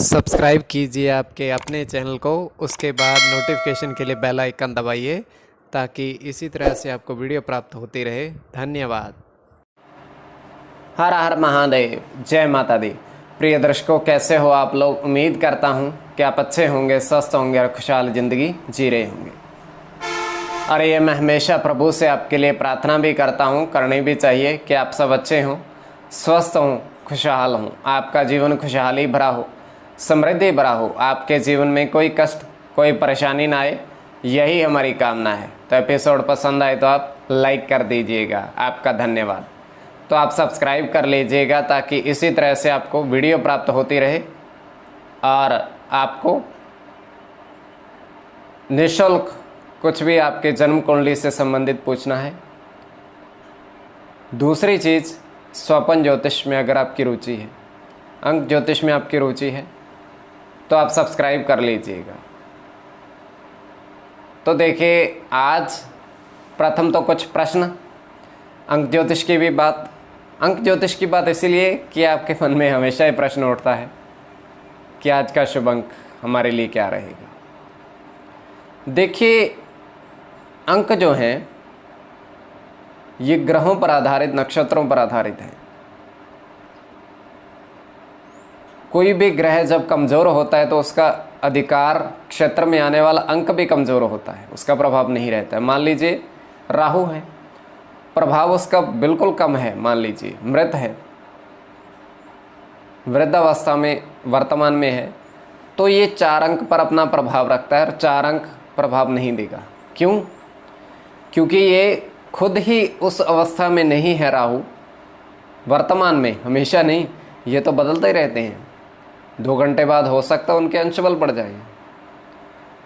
Subscribe कीजिए आपके अपने चैनल को, उसके बाद नोटिफिकेशन के लिए बेल आइकन दबाइए ताकि इसी तरह से आपको वीडियो प्राप्त होती रहे। धन्यवाद। हर हर महादेव, जय माता दी। प्रिय दर्शकों, कैसे हो आप लोग? उम्मीद करता हूँ कि आप अच्छे होंगे, स्वस्थ होंगे और खुशहाल ज़िंदगी जी रहे होंगे। और ये मैं हमेशा प्रभु से आपके लिए प्रार्थना भी करता हूँ, करनी भी चाहिए कि आप सब अच्छे हों, स्वस्थ हों, खुशहाल हों, आपका जीवन खुशहाली भरा हो, समृद्धि भरा हो, आपके जीवन में कोई कष्ट कोई परेशानी ना आए, यही हमारी कामना है। तो एपिसोड पसंद आए तो आप लाइक कर दीजिएगा, आपका धन्यवाद। तो आप सब्सक्राइब कर लीजिएगा ताकि इसी तरह से आपको वीडियो प्राप्त होती रहे और आपको निःशुल्क कुछ भी आपके जन्म कुंडली से संबंधित पूछना है। दूसरी चीज़, स्वपन ज्योतिष में अगर आपकी रुचि है, अंक ज्योतिष में आपकी रुचि है, तो आप सब्सक्राइब कर लीजिएगा। तो देखिए, आज प्रथम तो कुछ प्रश्न, अंक ज्योतिष की भी बात। अंक ज्योतिष की बात इसलिए कि आपके मन में हमेशा ही प्रश्न उठता है कि आज का शुभ अंक हमारे लिए क्या रहेगा। देखिए, अंक जो हैं ये ग्रहों पर आधारित, नक्षत्रों पर आधारित है। कोई भी ग्रह जब कमज़ोर होता है तो उसका अधिकार क्षेत्र में आने वाला अंक भी कमज़ोर होता है, उसका प्रभाव नहीं रहता है। मान लीजिए राहु है, प्रभाव उसका बिल्कुल कम है, मान लीजिए मृत है, वृद्धावस्था में वर्तमान में है, तो ये 4 अंक पर अपना प्रभाव रखता है और 4 अंक प्रभाव नहीं देगा। क्यों? क्योंकि ये खुद ही उस अवस्था में नहीं है। राहु वर्तमान में हमेशा नहीं, ये तो बदलते ही रहते हैं। 2 घंटे बाद हो सकता है उनके अंश बल बढ़ जाए,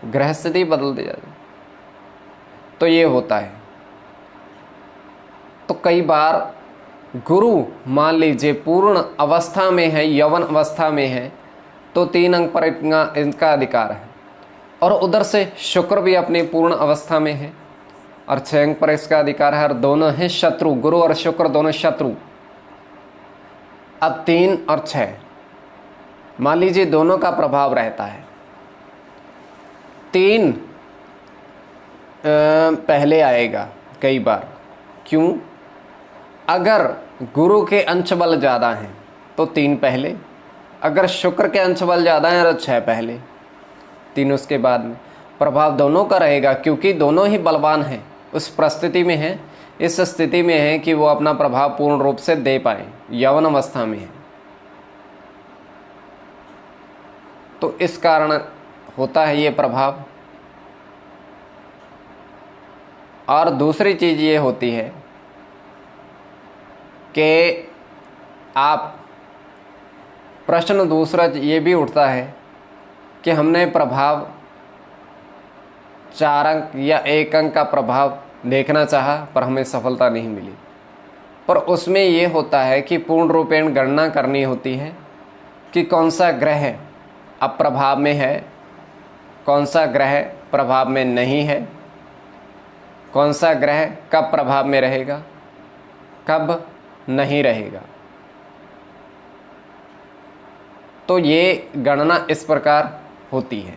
ग्रह स्थिति बदलती जाए, तो ये होता है। तो कई बार गुरु मान लीजिए पूर्ण अवस्था में है, यौवन अवस्था में है, तो 3 अंक पर इनका अधिकार है, और उधर से शुक्र भी अपनी पूर्ण अवस्था में है और 6 अंक पर इसका अधिकार है, और दोनों हैं शत्रु, गुरु और शुक्र दोनों शत्रु। अब 3 और 6 मान लीजिए दोनों का प्रभाव रहता है। 3 पहले आएगा कई बार। क्यों? अगर गुरु के अंश बल ज़्यादा हैं तो 3 पहले, अगर शुक्र के अंश बल ज़्यादा हैं तो 6 पहले, 3 उसके बाद में। प्रभाव दोनों का रहेगा क्योंकि दोनों ही बलवान हैं, उस परिस्थिति में हैं, इस स्थिति में हैं कि वो अपना प्रभाव पूर्ण रूप से दे पाएँ, यौवन अवस्था में है। तो इस कारण होता है ये प्रभाव। और दूसरी चीज़ ये होती है कि आप, प्रश्न दूसरा ये भी उठता है कि हमने प्रभाव 4 अंक या 1 अंक का प्रभाव देखना चाहा पर हमें सफलता नहीं मिली। पर उसमें ये होता है कि पूर्ण रूपेण गणना करनी होती है कि कौन सा ग्रह अब प्रभाव में है, कौन सा ग्रह प्रभाव में नहीं है, कौन सा ग्रह कब प्रभाव में रहेगा, कब नहीं रहेगा। तो ये गणना इस प्रकार होती है।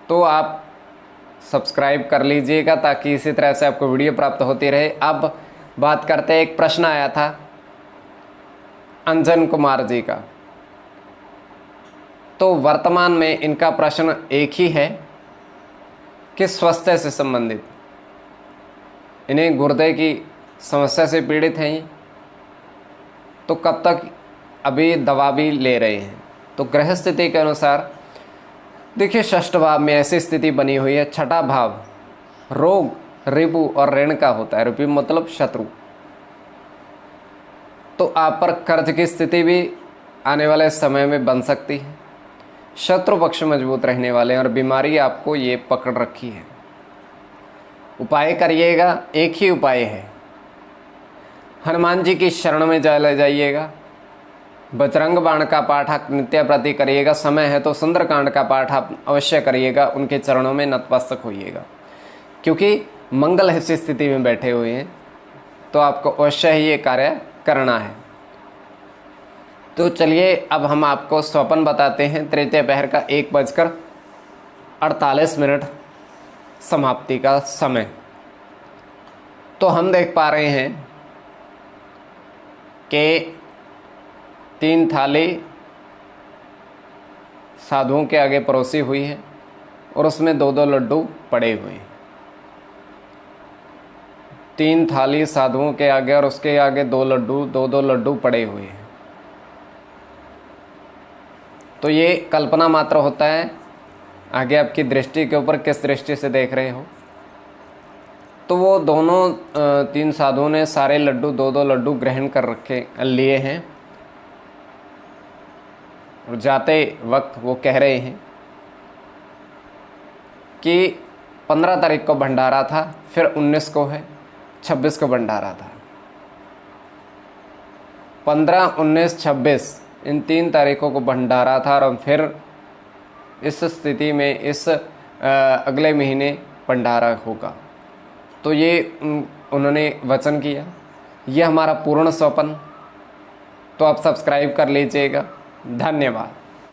तो आप सब्सक्राइब कर लीजिएगा ताकि इसी तरह से आपको वीडियो प्राप्त होती रहे। अब बात करते हैं, एक प्रश्न आया था अंजन कुमार जी का। तो वर्तमान में इनका प्रश्न एक ही है कि स्वास्थ्य से संबंधित, इन्हें गुर्दे की समस्या से पीड़ित हैं ये, तो कब तक, अभी दवा भी ले रहे हैं। तो ग्रह स्थिति के अनुसार देखिए, 6ठ भाव में ऐसी स्थिति बनी हुई है। 6ठा भाव रोग, रिपु और ऋण का होता है। रिपु मतलब शत्रु। तो आप पर कर्ज की स्थिति भी आने वाले समय में बन सकती है। शत्रु पक्ष मजबूत रहने वाले हैं और बीमारी आपको ये पकड़ रखी है। उपाय करिएगा, एक ही उपाय है, हनुमान जी की शरण में जाइएगा, बजरंग बाण का पाठ आप नित्य प्रति करिएगा, समय है तो सुंदरकांड का पाठ आप अवश्य करिएगा, उनके चरणों में नतमस्तक होइएगा, क्योंकि मंगल ऐसी स्थिति में बैठे हुए हैं, तो आपको अवश्य ही ये कार्य करना है। तो चलिए अब हम आपको स्वप्न बताते हैं। तृतीय पहर का 1:48 समाप्ति का समय। तो हम देख पा रहे हैं कि 3 थाली साधुओं के आगे परोसी हुई है और उसमें 2-2 लड्डू पड़े हुए हैं। 3 थाली साधुओं के आगे और उसके आगे 2-2 लड्डू पड़े हुए हैं। तो ये कल्पना मात्र होता है, आगे आपकी दृष्टि के ऊपर किस दृष्टि से देख रहे हो। तो वो दोनों 3 साधुओं ने सारे लड्डू 2-2 लड्डू ग्रहण कर लिए हैं और जाते वक्त वो कह रहे हैं कि 15 तारीख को भंडारा था, फिर 19 को है, 26 को भंडारा था। 15, 19, 26 इन 3 तारीखों को भंडारा था और फिर इस स्थिति में इस अगले महीने भंडारा होगा। तो ये उन्होंने वचन किया। ये हमारा पूर्ण स्वप्न। तो आप सब्सक्राइब कर लीजिएगा। धन्यवाद।